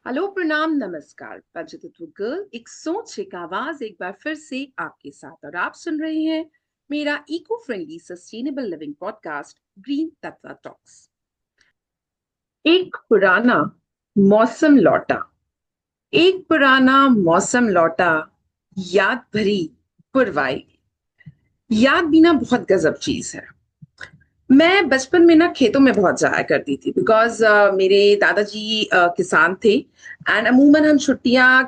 Hello, प्रणाम, नमस्कार। पंचतत्व गर्ल, एक सोच, एक आवाज, एक बार फिर से आपके साथ। और आप सुन रहे हैं मेरा eco friendly sustainable living podcast green Tattva talks. एक पुराना मौसम लौटा, एक पुराना मौसम लौटा, याद भरी पुरवाई। याद भी ना बहुत गजब चीज है। मैं बचपन में ना खेतों में बहुत जाया करती थी, बिकॉज मेरे दादाजी किसान थे। एंड अमूमन हम छुट्टियां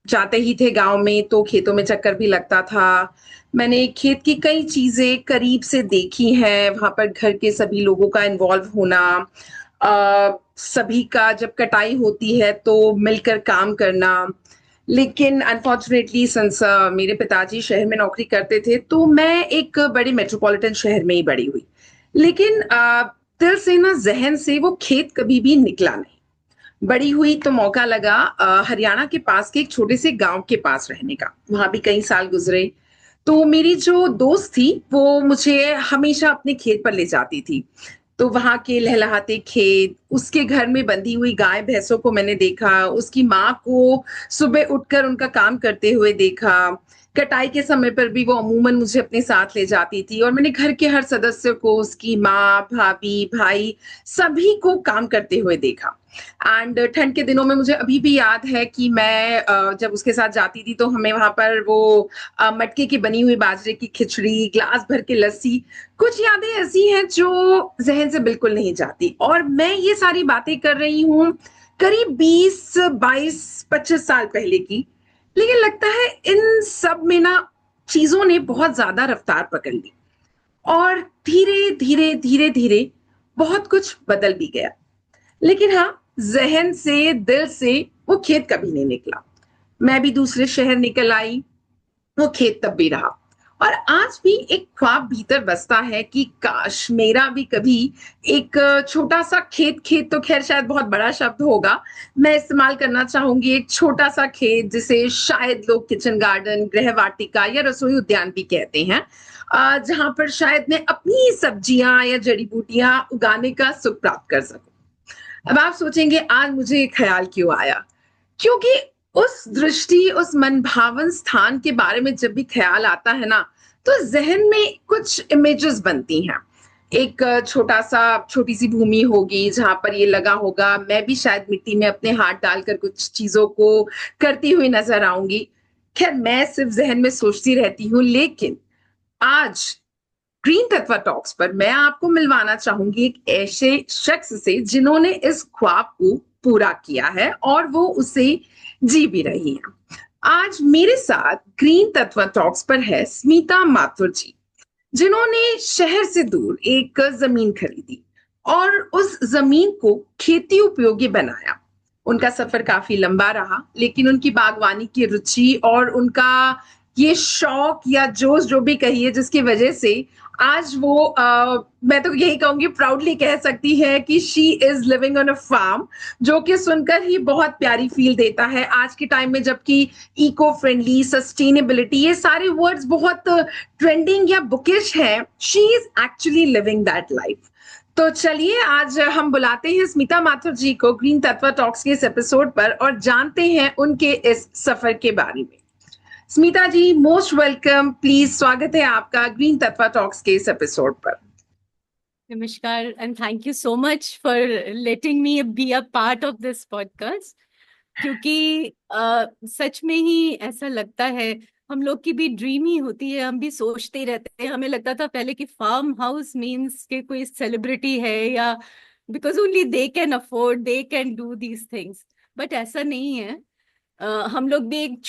जाते ही थे गांव में, तो खेतों में चक्कर भी लगता था। मैंने खेत की कई चीजें करीब से देखी हैं, वहां पर घर के सभी लोगों का इन्वॉल्व होना, सभी का जब कटाई होती है तो मिलकर काम करना। लेकिन अनफॉर्चुनेटली सिंस मेरे पिताजी शहर में नौकरी करते थे, तो मैं एक बड़े मेट्रोपॉलिटन शहर में ही बड़ी हुई। लेकिन दिल से ना, जहन से वो खेत कभी भी निकला नहीं। बड़ी हुई तो मौका लगा हरियाणा के पास के एक छोटे से गांव के पास रहने का। वहां भी कई साल गुजरे। तो मेरी जो दोस्त थी वो मुझे हमेशा अपने खेत पर ले जाती थी। तो वहां के लहलहाते खेत, उसके घर में बंधी हुई गाय भैंसों को मैंने देखा, उसकी माँ को सुबह उठकर उनका काम करते हुए देखा। कटाई के समय पर भी वो अमूमन मुझे अपने साथ ले जाती थी, और मैंने घर के हर सदस्य को, उसकी माँ, भाभी, भाई, सभी को काम करते हुए देखा। एंड ठंड के दिनों में मुझे अभी भी याद है कि मैं जब उसके साथ जाती थी तो हमें वहां पर वो मटके की बनी हुई बाजरे की खिचड़ी, ग्लास भर के लस्सी, कुछ यादें ऐसी हैं जो जहन से बिल्कुल नहीं जाती। और मैं ये सारी बातें कर रही हूँ करीब 20, 22, 25 साल पहले की। लेकिन लगता है इन सब में ना चीजों ने बहुत ज्यादा रफ्तार पकड़ ली, और धीरे धीरे धीरे धीरे बहुत कुछ बदल भी गया। लेकिन हाँ, जहन से, दिल से वो खेत कभी नहीं निकला। मैं भी दूसरे शहर निकल आई, वो खेत तब भी रहा। और आज भी एक ख्वाब भीतर बसता है कि काश मेरा भी कभी एक छोटा सा खेत, खेत तो खैर शायद बहुत बड़ा शब्द होगा, मैं इस्तेमाल करना चाहूंगी एक छोटा सा खेत, जिसे शायद लोग किचन गार्डन, गृह वाटिका या रसोई उद्यान भी कहते हैं, जहां पर शायद मैं अपनी सब्जियां या जड़ी बूटियां उगाने का सुख प्राप्त कर सकूं। अब आप सोचेंगे आज मुझे ये ख्याल क्यों आया। क्योंकि उस दृष्टि, उस मनभावन स्थान के बारे में जब भी ख्याल आता है ना, तो जहन में कुछ इमेजेस बनती हैं। एक छोटा सा, छोटी सी भूमि होगी जहां पर ये लगा होगा, मैं भी शायद मिट्टी में अपने हाथ डालकर कुछ चीजों को करती हुई नजर आऊंगी। खैर, मैं सिर्फ जहन में सोचती रहती हूँ। लेकिन आज ग्रीन तत्व टॉक्स पर मैं आपको मिलवाना चाहूंगी एक ऐसे शख्स से जिन्होंने इस ख्वाब को पूरा किया है, और वो उसे जी भी रही हैं। आज मेरे साथ ग्रीन तत्व टॉक्स पर है स्मिता माथुर जी, जिन्होंने शहर से दूर एक जमीन खरीदी और उस जमीन को खेती उपयोगी बनाया। उनका सफर काफी लंबा रहा, लेकिन उनकी बागवानी की रुचि और उनका ये शौक या जोश, जो भी कहिए, जिसकी वजह से आज वो मैं तो यही कहूंगी, प्राउडली कह सकती है कि she is living on a farm, जो कि सुनकर ही बहुत प्यारी फील देता है आज के टाइम में, जबकि इको फ्रेंडली, सस्टेनेबिलिटी, ये सारे वर्ड्स बहुत ट्रेंडिंग या बुकिश है। She is actually living that life. तो चलिए, आज हम बुलाते हैं स्मिता माथुर जी को ग्रीन तत्व टॉक्स के इस एपिसोड पर, और जानते हैं उनके इस सफर के बारे में। स्मिता जी, मोस्ट वेलकम। प्लीज, स्वागत है आपका ग्रीन तत्व टॉक्स के इस एपिसोड पर। Namaskar, and thank you so much for letting me be a part of this podcast. क्योंकि सच में ही ऐसा लगता है, हम लोग की भी ड्रीम ही होती है, हम भी सोचते ही रहते हैं। हमें लगता था पहले कि फार्म हाउस मीन्स के कोई सेलिब्रिटी है, या because only they can afford, they can do these things. But ऐसा नहीं है। हम लोग भी एक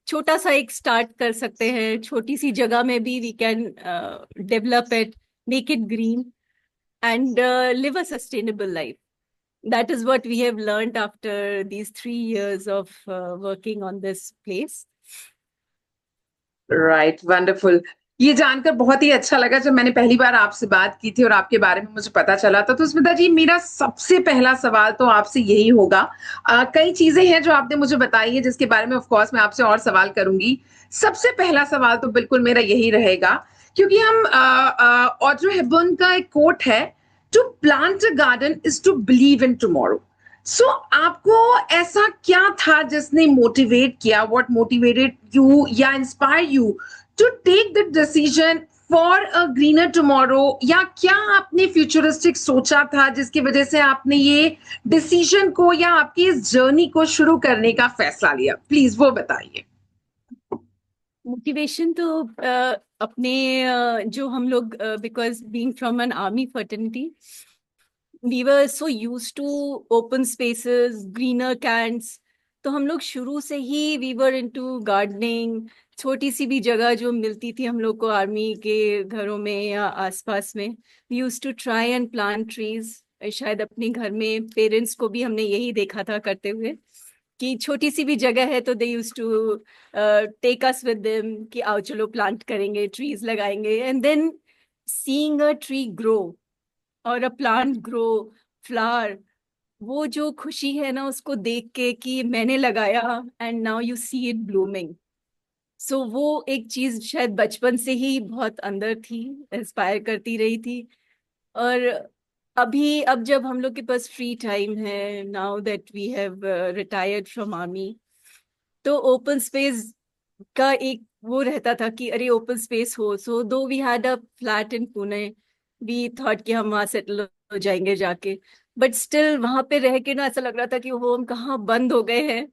छोटा सा एक स्टार्ट कर सकते हैं, छोटी सी जगह में भी we can develop it, make it green and live a sustainable life. That is what we have learned after these 3 years of working on this place. Right, wonderful. ये जानकर बहुत ही अच्छा लगा जब मैंने पहली बार आपसे बात की थी और आपके बारे में मुझे पता चला था। तो स्मिता जी, मेरा सबसे पहला सवाल तो आपसे यही होगा। कई चीजें हैं जो आपने मुझे बताई है, जिसके बारे में ऑफ कोर्स मैं आपसे और सवाल करूंगी। सबसे पहला सवाल तो बिल्कुल मेरा यही रहेगा, क्योंकि हम ऑड्रे हेबर्न का एक कोट है, to plant a garden is to believe in tomorrow. So आपको ऐसा क्या था जिसने मोटिवेट किया, व्हाट मोटिवेटेड यू या inspire you to take the decision for a greener tomorrow, या क्या आपने फ्यूचरिस्टिक सोचा था जिसकी वजह से आपने ये डिसीजन को या आपकी इस जर्नी को शुरू करने का फैसला लिया? प्लीज वो बताइए। मोटिवेशन तो अपने जो हम लोग, because being from an army fraternity, we were so use to open spaces, greener cantts. तो हम लोग शुरू से ही वी वर इनटू गार्डनिंग। छोटी सी भी जगह जो मिलती थी हम लोग को आर्मी के घरों में या आसपास में, we use to try and plant trees. शायद अपने घर में पेरेंट्स को भी हमने यही देखा था करते हुए, कि छोटी सी भी जगह है तो they use to take us with them कि आओ चलो प्लांट करेंगे, ट्रीज लगाएंगे। And then seeing a tree grow और अ प्लांट ग्रो, फ्लावर, वो जो खुशी है ना उसको देख के कि मैंने लगाया and now you see it blooming. So वो एक चीज शायद बचपन से ही बहुत अंदर थी, इंस्पायर करती रही थी। और अब जब हम लोग के पास फ्री टाइम है, now that we have retired from army, तो ओपन स्पेस का एक वो रहता था कि अरे ओपन स्पेस हो। So though we had a flat in Pune, we thought कि हम वहां सेटल हो जाएंगे जाके। बट स्टिल वहां पे रह के ना ऐसा लग रहा था कि वो हम कहाँ बंद हो गए हैं।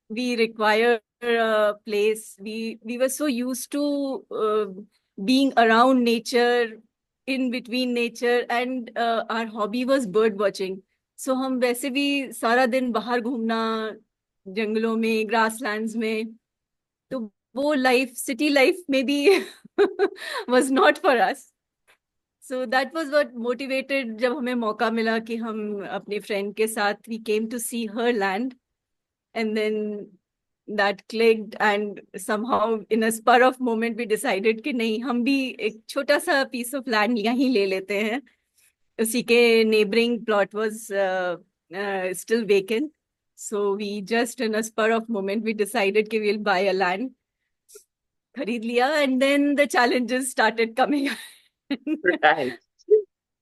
We require place, we were so use to being around nature, in between nature, and our hobby was bird watching. So हम वैसे भी सारा दिन बाहर घूमना, जंगलों में, ग्रासलैंड्स में। तो वो लाइफ, सिटी लाइफ में भी was not for us. So that was what motivated, जब हमें मौका मिला कि हम अपने फ्रेंड के साथ we came to see her land, and then that clicked, and somehow in a spur of moment we decided कि नहीं, हम भी एक छोटा सा piece of land यहीं ले लेते हैं। उसी के neighboring plot was still vacant, so we just in a spur of moment we decided कि we'll buy a land, खरीद लिया, and then the challenges started coming. Right,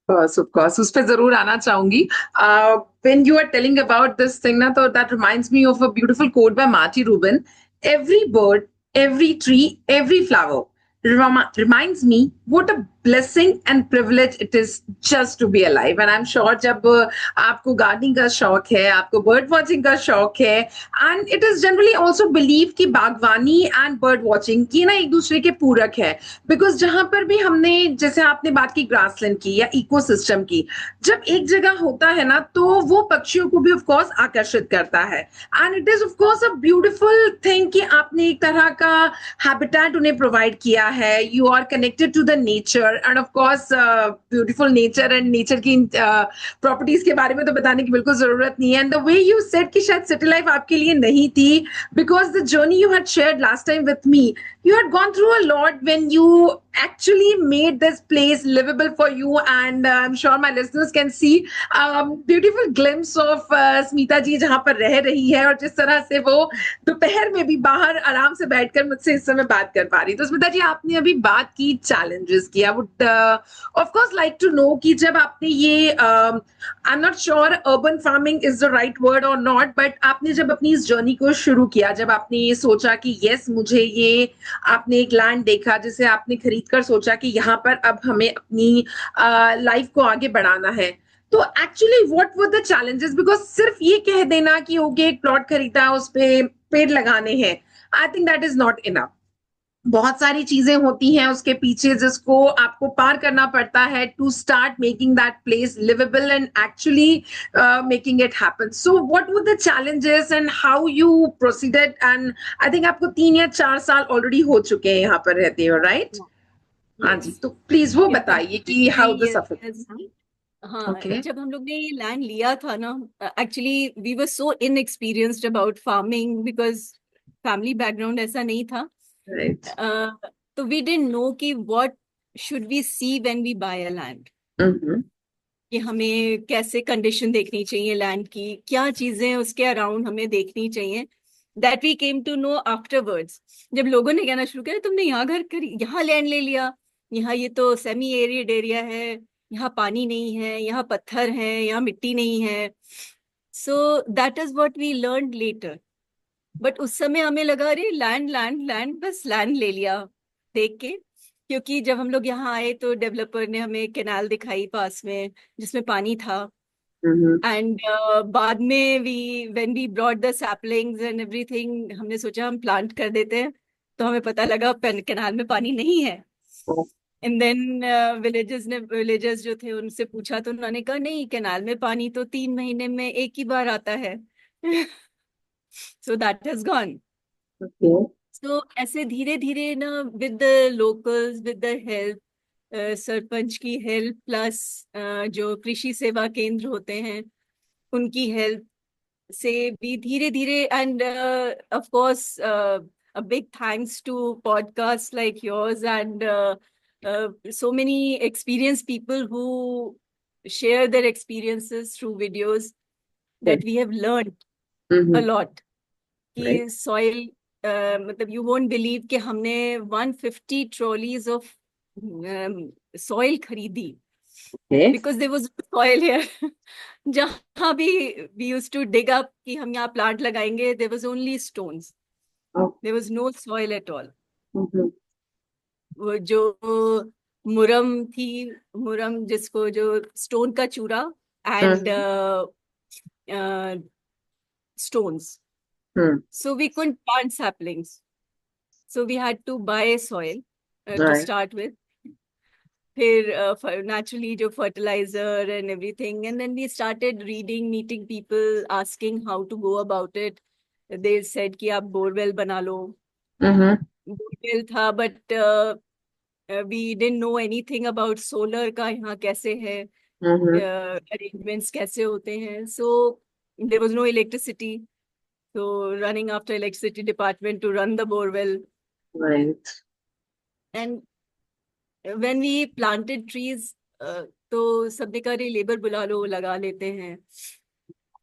of course उस पे जरूर आना चाहूंगी। When you are telling about this thing ना, तो that reminds me of a beautiful quote by Marty Rubin: every bird, every tree, every flower reminds me what a blessing and privilege it is just to be alive. And I'm sure जब आपको gardening का शौक है, आपको bird watching का शौक है, and it is generally also believe कि बागवानी एंड बर्ड वॉचिंग की ना एक दूसरे के पूरक है। बिकॉज जहां पर भी हमने, जैसे आपने बात की ग्रासलैंड की या इकोसिस्टम की, जब एक जगह होता है ना तो वो पक्षियों को भी ऑफ कोर्स आकर्षित करता है। And it is of course a beautiful thing कि आपने एक तरह का हैबिटेट उन्हें प्रोवाइड किया है। You are connected to the nature, and of course beautiful nature, and nature की प्रॉपर्टीज के बारे में तो बताने की बिल्कुल जरूरत नहीं है। And the way you said कि शायद सिटी लाइफ आपके लिए नहीं थी, because the journey you had shared last time with me, you had gone through a lot when you actually made this place livable for you. And I'm sure my listeners can see beautiful glimpse of Smita ji जहां पर रह रही है, और जिस तरह से वो दोपहर में भी बाहर आराम से बैठकर मुझसे इस समय बात कर पा रही। तो स्मिता जी, आपने अभी बात की चैलेंजेस की। I would of course like to know कि जब आपने ये, I am not sure urban farming is the right word और नॉट, बट आपने जब अपनी इस जर्नी को शुरू किया, जब आपने ये सोचा कि यस मुझे ये, आपने एक लैंड देखा जिसे आपने खरीद कर सोचा कि यहाँ पर अब हमें अपनी लाइफ को आगे बढ़ाना है, तो actually what were the challenges? Because सिर्फ ये कह देना कि ओके एक प्लॉट खरीदा, उस पे पेड़ लगाने हैं, I think that is not enough. बहुत सारी चीजें होती हैं उसके पीछे जिसको आपको पार करना पड़ता है to start making that place liveable and actually making it happen. So what were the challenges and how you proceeded? And I think आपको 3 या 4 साल ऑलरेडी हो चुके हैं यहाँ पर रहते हो, राइट? हाँ जी, Yes. तो प्लीज वो It's been बताइए कि how 3 this years affect. now. हाँ, ओके, जब हम लोग ने ये लैंड लिया था ना, actually we were so inexperienced about farming, because family background ऐसा नहीं था। राइट। तो वी डिडंट नो कि what should we see when we buy a land, कि हमें कैसे कंडीशन देखनी चाहिए लैंड की, क्या चीजें उसके अराउंड हमें देखनी चाहिए। That we came to know afterwards, जब लोगों ने कहना शुरू किया तुमने यहाँ घर खरी, यहाँ लैंड ले लिया, यहाँ ये तो सेमी एरिड एरिया है, यहाँ पानी नहीं है, यहाँ पत्थर है, यहाँ मिट्टी नहीं है। So that is what we learned later. But उस समय हमें लगा अरे लैंड लैंड लैंड, बस लैंड ले लिया देख के। क्योंकि जब हम लोग यहाँ आए तो डेवलपर ने हमें कैनाल दिखाई पास में जिसमें पानी था। हम्म। एंड बाद में we when we brought the saplings and everything, हमने सोचा हम प्लांट कर देते हैं, तो हमें पता लगा कैनाल में पानी नहीं है। एंड देन विलेजर्स जो थे उनसे पूछा तो उन्होंने कहा नहीं, कैनाल में पानी तो 3 महीने में एक ही बार आता है। So that has gone. Okay. तो ऐसे धीरे धीरे ना, with the locals, with the help, sarpanch की हेल्प प्लस जो कृषि सेवा केंद्र होते हैं उनकी हेल्प से भी धीरे धीरे, and of course a big thanks to podcasts like yours and so many experienced people who share their experiences through videos, that we have learned a hmm. lot right. कि सॉइल, मतलब you won't believe कि हमने 150 trolleys of soil खरीदी, okay. Because there was soil here. जहां भी we used to dig up कि हम यहाँ प्लांट लगाएंगे, there was only stones, there was no soil at all. वो जो मुरम थी, मुरम जिसको जो स्टोन का चूरा and stones. So we couldn't plant saplings. So we had to buy soil to right. start with. फिर naturally जो fertilizer and everything. And then we started reading, meeting people, asking how to go about it. They said कि आप borewell बना लो. Borewell था, but we didn't know anything about solar का यहाँ कैसे है, arrangements कैसे होते हैं. So there was no electricity. So running after electricity department to run the borewell. Right. And when we planted trees, तो सबने कहा अरे लेबर बुला लो, लगा लेते हैं।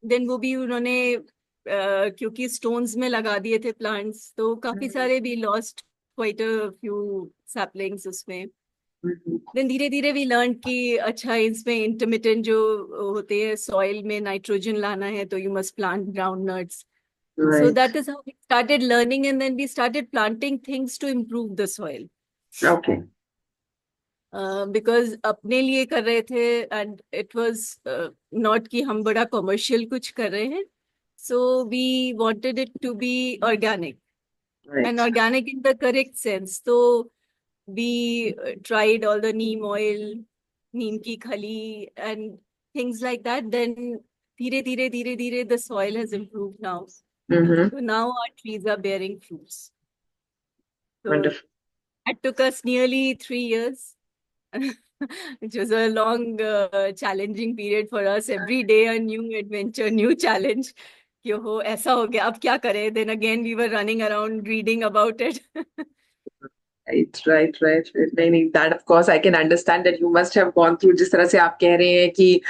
देन वो भी उन्होंने क्योंकि स्टोन्स में लगा दिए थे प्लांट्स, तो काफी सारे भी lost quite a few saplings उसमें। देन धीरे धीरे वी लर्न कि अच्छा इसमें इंटरमिटेंट जो होते हैं, सॉइल में नाइट्रोजन लाना है तो you must plant ground nuts. So that is how we started learning, and then we started planting things to improve the soil. Okay. Because अपने लिए कर रहे थे, and it was not कि हम बड़ा commercial कुछ कर रहे हैं. So we wanted it to be organic, and organic in the correct sense. So we tried all the neem oil, neem की खली, and things like that. Then धीरे धीरे the soil has improved now. So now our trees are bearing fruits. So Wonderful. it took us nearly 3 years, which was a long, challenging period for us. Every day a new adventure, new challenge. कि हो ऐसा हो गया, अब क्या करें? Then again we were running around reading about it. Right right. नहीं नहीं, that of course I can understand that you must have gone through. जिस तरह से आप कह रहे हैं कि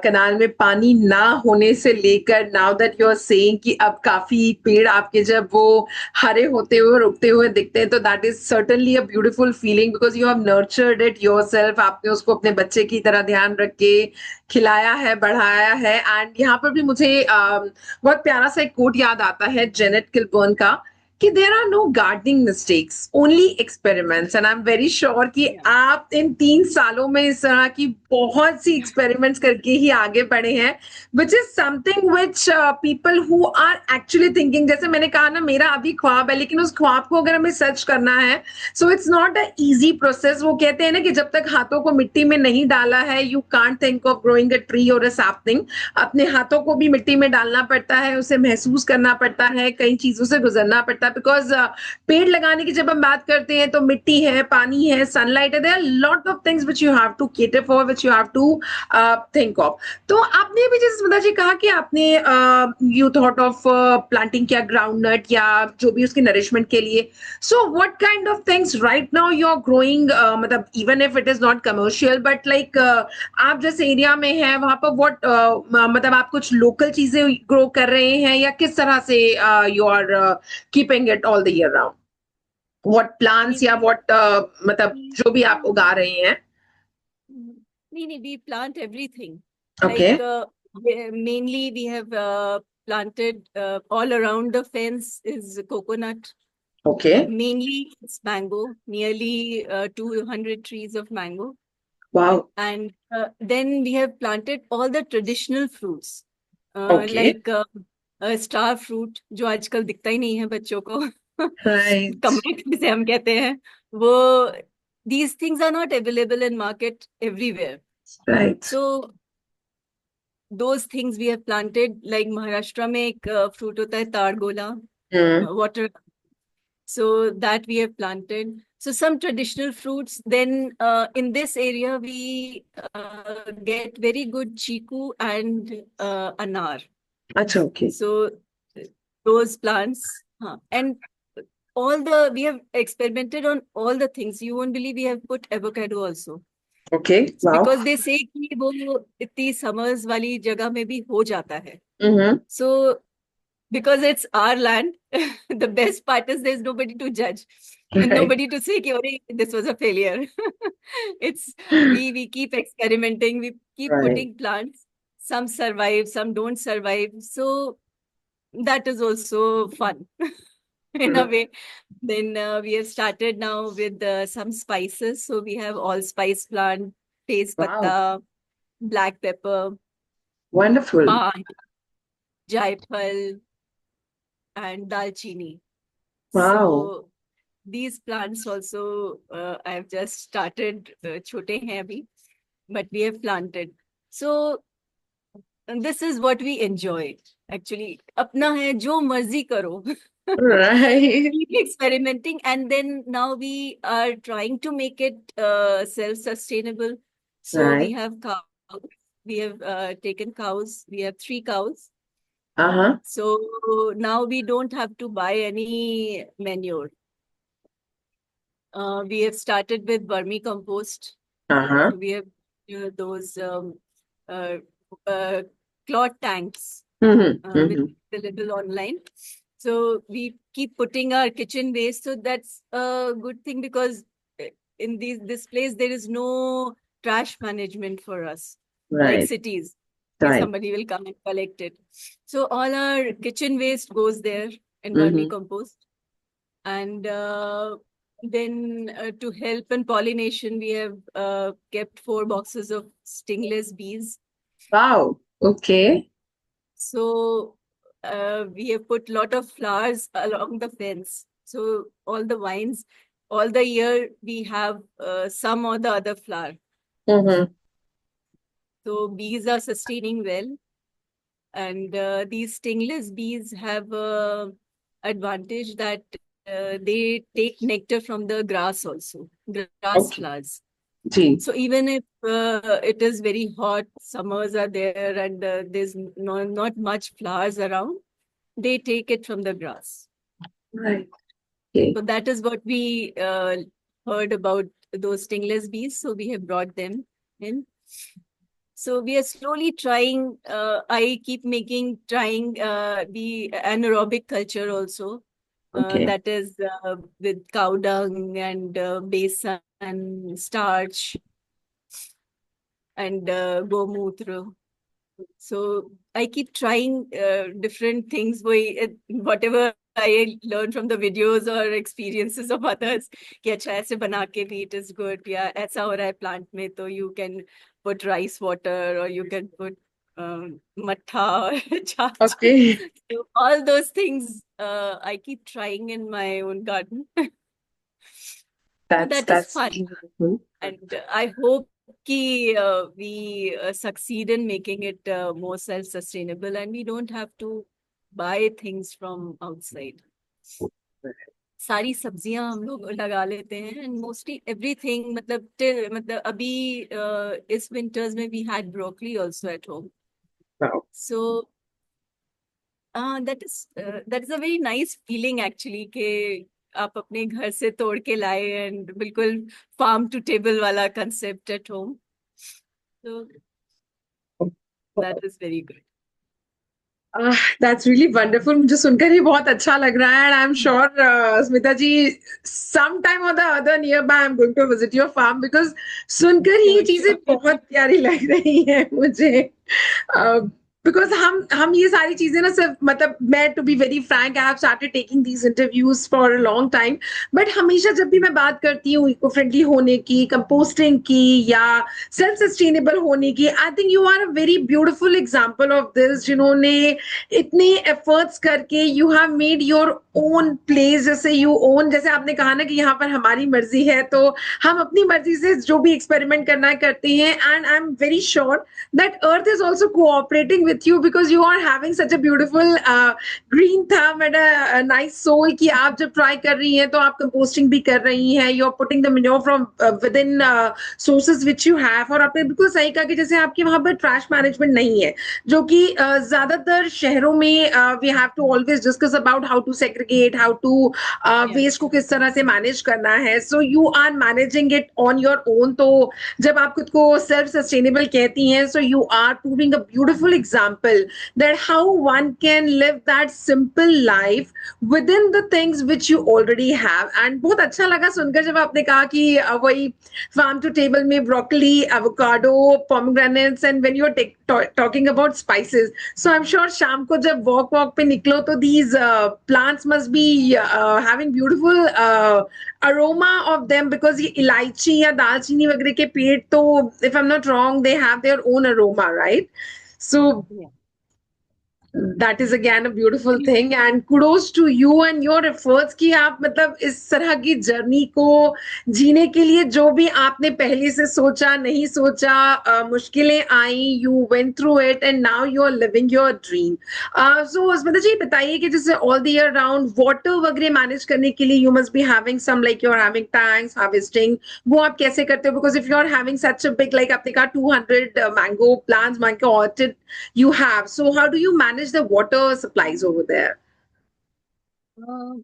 कनाल में पानी ना होने से लेकर now that you are saying कि अब काफी पेड़ आपके जब वो हरे होते हुए और उगते हुए दिखते हैं, तो that is certainly a beautiful feeling because you have nurtured it yourself. आपने उसको अपने बच्चे की तरह ध्यान रख के खिलाया है, बढ़ाया है। एंड यहाँ पर भी मुझे बहुत प्यारा सा एक कोट याद आता है जेनेट किलबर्न का कि there are no gardening mistakes, only experiments. And I am very sure कि आप इन 3 सालों में इस तरह की बहुत सी एक्सपेरिमेंट्स करके ही आगे बढ़े हैं, which is something which people who are actually thinking. जैसे मैंने कहा ना, मेरा अभी ख्वाब है, लेकिन उस ख्वाब को अगर हमें सच करना है, so it's not a easy process. वो कहते हैं ना कि जब तक हाथों को मिट्टी में नहीं डाला है, you can't think of growing a tree और अ सैपलिंग। अपने हाथों को भी मिट्टी में डालना पड़ता है, उसे महसूस करना पड़ता है, कई चीजों से गुजरना पड़ता है। बिकॉज पेड़ लगाने की जब हम बात करते हैं तो मिट्टी है, पानी है, सनलाइट है, there are lot of things which you have to cater for, which you have to think of. तो आपने भी जैसे स्मिता जी कहा कि आपने यू थॉट ऑफ प्लांटिंग किया ग्राउंड नट या जो भी उसके नरिशमेंट के लिए। So what kind of things right now you are growing, मतलब even if it is not commercial but like आप जिस एरिया में है वहां पर व्हाट मतलब आप कुछ लोकल चीजें ग्रो कर रहे हैं या किस तरह से you are keeping it all the year round? What plants या व्हाट मतलब जो भी आप उगा रहे हैं? नहीं, we plant everything. Okay. Like Mainly, we have planted all around the fence is coconut. Okay. Mainly, it's mango. Nearly 200 trees of mango. Wow. And then we have planted all the traditional fruits, Okay. like star fruit जो आजकल दिखता ही नहीं है बच्चों को Right. कमट जिसे हम कहते हैं वो these things are not available in market everywhere. Right. So those things we have planted, like Maharashtra में एक fruit होता है ताड़गोला, Hmm. water, so that we have planted. So some traditional fruits. Then in this area we get very good chiku and anar. Acha, okay. So those plants, and all the we have experimented on all the things. You won't believe we have put avocado also Okay. Wow. because they say कि वो इतनी summers वाली जगह में भी हो जाता है. Mm-hmm. So because it's our land, the best part is there's nobody to judge and Right. nobody to say, "Ki, this was a failure." It's we keep experimenting, we keep Right. putting plants. Some survive, some don't survive. So that is also fun in a way. Then we have started now with some spices. So we have allspice plant, Wow. tezpatta, black pepper, Wonderful. paan, jaifal, and dalchini. Wow. So these plants also I have just started. छोटे हैं अभी, but we have planted. So and this is what we enjoy. Actually, अपना है जो मर्जी करो. Right. Keep experimenting, and then now we are trying to make it self-sustainable. So we Right. have cows. We have taken cows. We have 3 cows. Uh-huh. So now we don't have to buy any manure. We have started with vermicompost. Uh-huh. So we have those uh, uh, cloth tanks Mm-hmm. which Mm-hmm. is available online. So we keep putting our kitchen waste. So that's a good thing because in this place there is no trash management for us, like Right. cities. Right. Somebody will come and collect it. So all our kitchen waste goes there in Mm-hmm. vermicompost. And then to help in pollination, we have kept 4 boxes of stingless bees. Wow. Okay. So we have put a lot of flowers along the fence. So all the vines, all the year we have some or the other flower. Mm-hmm. So bees are sustaining well. And these stingless bees have a advantage that they take nectar from the grass also, grass Okay. flowers. Gee. So even if it is very hot, summers are there and there's not much flowers around, they take it from the grass. Right. Okay. So that is what we heard about those stingless bees. So we have brought them in. So we are slowly trying. I keep trying the anaerobic culture also. Okay. That is with cow dung and besan, starch, and gomutra. So I keep trying different things. Whatever I learn from the videos or experiences of others, कि अच्छा ऐसे बना के भी it is good. या ऐसा हो रहा है plant में तो you can put rice water or you can put matha or chach. Okay. So all those things I keep trying in my own garden. So that is That's fun. beautiful. And I hope कि we succeed in making it more self-sustainable and we don't have to buy things from outside. सारी सब्जियां हम लोग लगा लेते हैं and mostly everything मतलब अभी इस winters में we had broccoli also at home. Wow. So that is a very nice feeling actually कि आप अपने घर से तोड़ के लाए and बिल्कुल farm to table वाला concept at home. So that is very good. That's really wonderful. मुझे सुनकर ही बहुत अच्छा लग रहा है and I'm sure Smita ji sometime or the other nearby I'm going to visit your farm because सुनकर ही ये Sure, चीजें sure. बहुत प्यारी लग रही हैं मुझे. बिकॉज हम ये सारी चीजें ना सिर्फ मतलब मैं to be very frank I have started taking these interviews for a long time, but हमेशा जब भी मैं बात करती हूँ इको फ्रेंडली होने की, कंपोस्टिंग की या सेल्फ सस्टेनेबल होने की, I think you are a very beautiful example of this, जिन्होंने इतने एफर्ट्स करके you have made your own place, जैसे यू ओन, जैसे आपने कहा ना कि यहाँ पर हमारी मर्जी है तो हम अपनी मर्जी से जो भी एक्सपेरिमेंट करना है करते हैं, and I am very sure that earth is also cooperating with you because you are having such a beautiful green thumb and a nice soul कि आप जब try कर रही हैं तो आप composting भी कर रही हैं, you're putting the manure from within sources which you have, और आपने बिल्कुल सही कहा कि जैसे आपके वहां पर trash management नहीं है, जो कि ज्यादातर शहरों में we have to always discuss about how to segregate, how to Yeah. waste को किस तरह से manage करना है, so you are managing it on your own. तो जब आप खुद को सेल्फ सस्टेनेबल कहती हैं, so you are proving a beautiful example that how one can live that simple life within the things which you already have. And बहुत अच्छा लगा सुनकर जब आपने कहा कि वही farm to table में broccoli, avocado, pomegranates, and when you're talking about spices, so I'm sure शाम को जब walk पे निकलो तो these plants must be having beautiful aroma of them, because ये इलायची या दालचीनी वगैरह के पेड़ तो, if I'm not wrong, they have their own aroma, right? So Yeah. that is again a beautiful thing, and kudos to you and your efforts कि आप मतलब इस तरह की जर्नी को जीने के लिए जो भी आपने पहले से सोचा नहीं सोचा, मुश्किलें आई, you went through it and now you're living your dream. So Smita जी बताइए कि जैसे all the year round water वगैरह मैनेज करने के लिए you must be having some, like you're having tanks harvesting, वो आप कैसे करते हो? Because if you're having such a big, like आपने कहा 200 mango plants, mango orchard you have, so how do you manage the water supplies over there? Uh,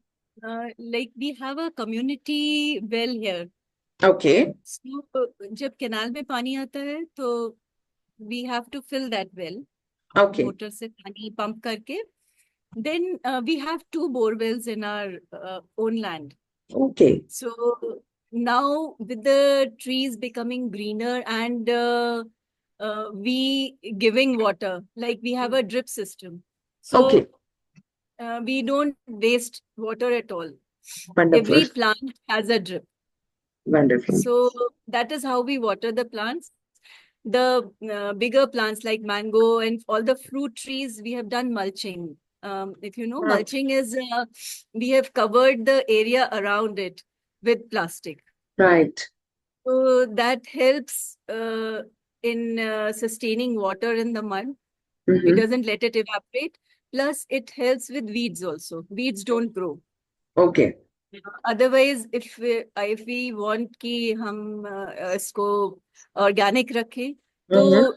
like we have a community well here. Okay. So जब canal में पानी आता है तो we have to fill that well. Okay. Motor से पानी pump करके. Then we have two bore wells in our own land. Okay. So now with the trees becoming greener and we giving water, like we have a drip system. Okay. So we don't waste water at all. Wonderful. Every plant has a drip. Wonderful. So that is how we water the plants. The bigger plants like mango and all the fruit trees, we have done mulching. If you know, mulching is we have covered the area around it with plastic. Right. So that helps in sustaining water in the mud. It doesn't let it evaporate. Plus, it helps with weeds also. Weeds don't grow. Okay. Otherwise, if we want कि हम इसको organic रखें, तो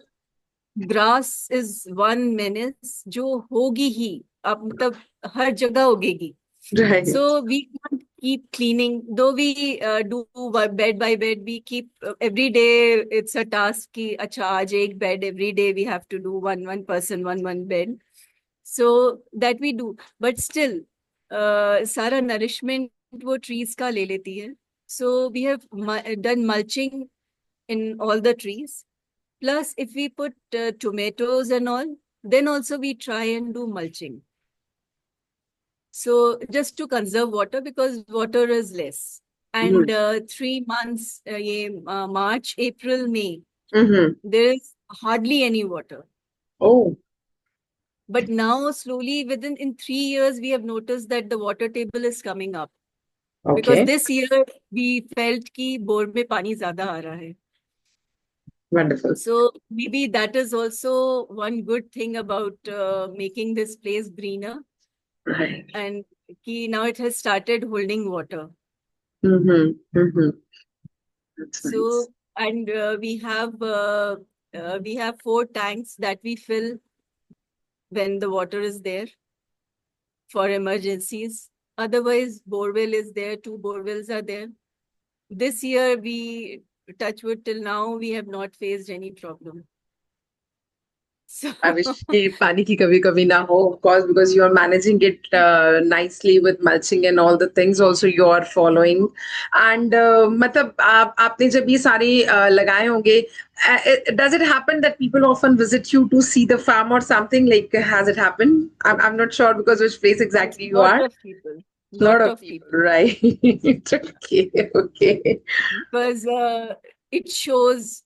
grass is one menace जो होगी ही, अब मतलब हर जगह उगेगी. Right. So we can't keep cleaning, though we do bed by bed. We keep every day. It's a task कि अच्छा आज एक bed, every day we have to do one person one bed. So that we do, but still सारा nourishment वो trees का ले लेती है. So we have done mulching in all the trees. Plus, if we put tomatoes and all, then also we try and do mulching. So just to conserve water, because water is less. And 3 months, March, April, May, there is hardly any water. Oh. But now slowly in 3 years, we have noticed that the water table is coming up. Because Okay. this year we felt कि bore में पानी ज्यादा आ रहा है. Wonderful. So maybe that is also one good thing about making this place greener. Right. And now it has started holding water. That's So nice. and we have 4 tanks that we fill when the water is there for emergencies. Otherwise, borewell is there. 2 borewells are there. This year, we touch wood, till now we have not faced any problem. So I wish कि पानी की कभी कभी ना हो, of course, because you are managing it nicely with mulching and all the things. Also, you are following, and मतलब आपने जब ये सारे लगाए होंगे, does it happen that people often visit you to see the farm or something? Like, has it happened? I'm not sure because which place yes, exactly you lot are. of people, Lot lot of of people, people. right? Okay, okay. Because it shows,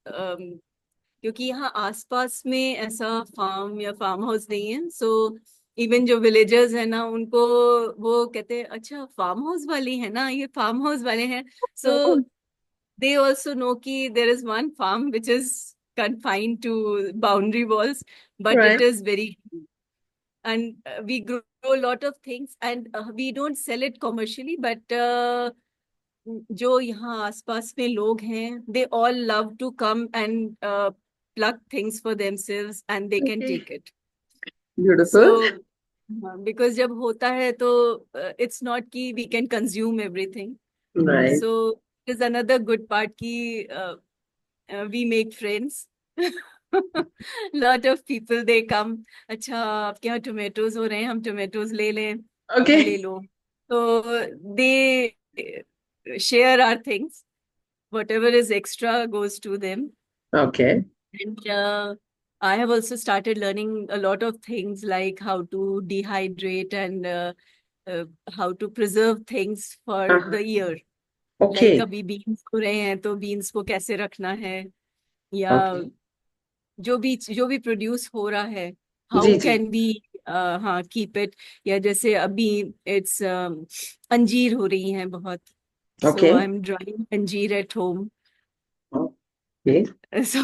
क्योंकि यहाँ आसपास में ऐसा farm या farm house नहीं है, so even जो villagers है ना, उनको वो कहते हैं अच्छा फार्म हाउस वाली है ना, ये फार्म हाउस वाले हैं, सो they also know कि there is one farm which is confined to boundary walls, but it Right. is very, and we grow a lot of things, and we don't sell it commercially, but जो यहाँ आसपास में लोग हैं, they all love to come and pluck things for themselves and they can Okay. take it. Beautiful. So because जब होता है तो it's not कि we can consume everything. Right. So it is another good part कि we make friends. Lot of people they come, अच्छा आपके यहाँ tomatoes हो रहे हैं, हम tomatoes ले लें, ले Okay. Low. So they share our things. Whatever is extra goes to them. Okay. And I have also started learning a lot of things like how to dehydrate and uh, how to preserve things for Uh-huh. the year. Like Okay. अभी beans हो रहे हैं तो beans को कैसे रखना है, या Okay. जो भी प्रोड्यूस हो रहा है, जी हाउ जी. कैन बी, हाँ कीप इट. या जैसे अभी इट्स अंजीर हो रही हैं बहुत, सो आई Okay. एम ड्राइंग अंजीर at home. Okay. So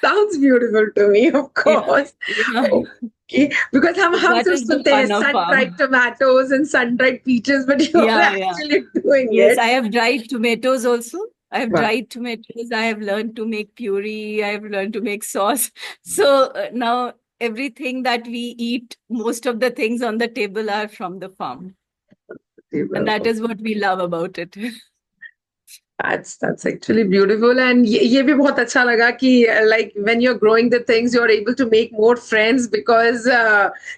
Sounds beautiful to me, of yeah, course. yeah. Okay. Because हम That सिर्फ is the सुनते हैं fun of sun-dried farm. tomatoes and sun-dried peaches, but you are Yeah, yeah. actually doing Yes, it. I have dried tomatoes also. I have Wow. dried tomatoes. I have learned to make puree. I have learned to make sauce. So now everything that we eat, most of the things on the table are from the farm. And that is what we love about it. That's actually beautiful, and ये भी बहुत अच्छा लगा कि like when you're growing the things, you're able to make more friends because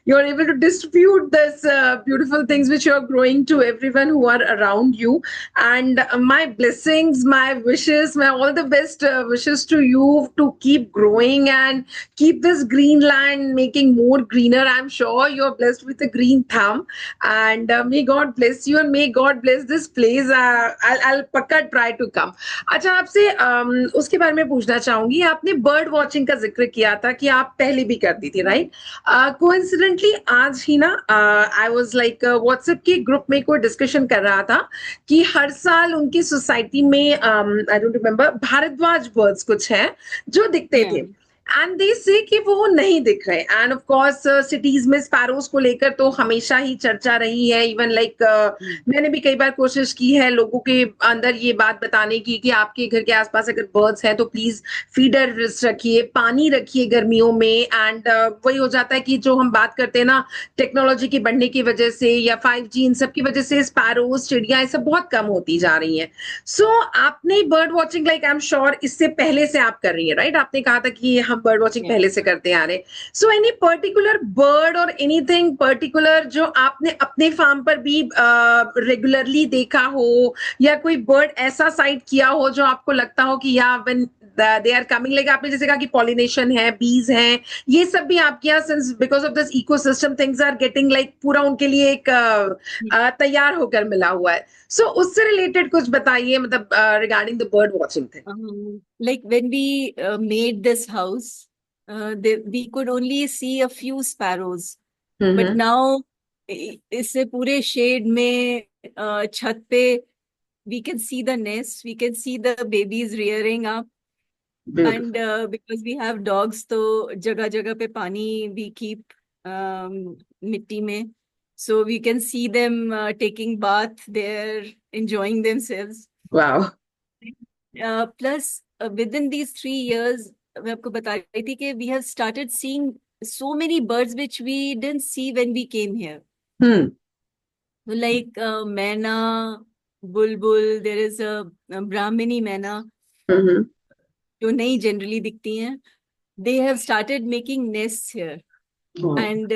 you're able to distribute this beautiful things which you're growing to everyone who are around you. And my blessings, my wishes, my all the best wishes to you to keep growing and keep this green land making more greener. I'm sure you're blessed with a green thumb, and may God bless you and may God bless this place. I'll पक्का try to come. अच्छा आपसे उसके बारे में पूछना चाहूंगी, आपने bird watching का जिक्र किया था कि आप पहले भी करती थी, राइट? कोइंसिडेंटली आज ही ना आई वाज लाइक व्हाट्सएप के ग्रुप में कोई डिस्कशन कर रहा था कि हर साल उनकी सोसाइटी में I don't remember Bharadwaj birds कुछ है जो दिखते Yeah. थे, एंड दे से कि वो नहीं दिख रहे. एंड ऑफ कोर्स सिटीज में स्पैरोज को लेकर तो हमेशा ही चर्चा रही है. इवन लाइक मैंने भी कई बार कोशिश की है लोगों के अंदर ये बात बताने की कि आपके घर के आसपास अगर बर्ड्स हैं तो प्लीज फीडर रखिए, पानी रखिए गर्मियों में. एंड वही हो जाता है कि जो हम बात करते हैं ना, टेक्नोलॉजी के बढ़ने की वजह से या 5G इन सब की वजह से स्पैरोज, चिड़िया, ये सब बहुत कम होती जा रही हैं. सो आपने bird watching like I am sure इससे पहले से आप कर रही है, राइट? आपने कहा था कि हम बर्ड वॉचिंग Yeah. पहले से करते आ रहे. सो एनी पर्टिकुलर बर्ड और एनीथिंग पर्टिकुलर जो आपने अपने फार्म पर भी रेगुलरली देखा हो, या कोई बर्ड ऐसा साइट किया हो जो आपको लगता हो कि या when they are coming, like आपने जैसे कहा कि पॉलिनेशन है, बीज हैं, ये सब भी आपके यहाँ since because of this ecosystem things are getting like पूरा उनके लिए एक तैयार होकर मिला हुआ है. सो उससे रिलेटेड कुछ बताइए, मतलब regarding the bird watching thing. Like when we made this house, we could only see a few sparrows. But now इससे पूरे शेड में छत पे we can see the nest, we can see the babies rearing up. And beautiful. because we have dogs, तो जगह जगह पे पानी we keep मिट्टी में, so we can see them taking bath there, enjoying themselves. Wow. Plus within these 3 years, मैं आपको बता रही थी कि we have started seeing so many birds which we didn't see when we came here. Hmm. Like मैना, बुलबुल, there is a Brahmini मैना हम्म. जो नहीं जनरली दिखती हैं. they have started making nests here. Oh, And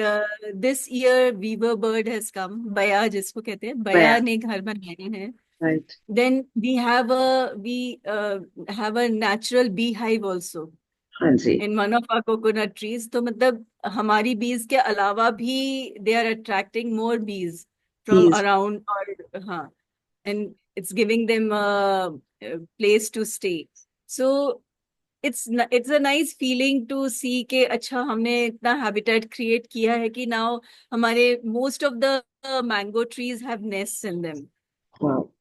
this year weaver bird has come, बया जिसको कहते हैं, yeah, बया ने घर बनाए हैं. right. Then we have a natural beehive also हाँ जी. in one of our coconut trees. तो मतलब हमारी bees के अलावा भी they are attracting more bees from Please. around, और हाँ, and it's giving them a place to stay. So it's a nice feeling to see कि अच्छा हमने इतना habitat create किया है कि now हमारे most of the mango trees have nests in them. Wow.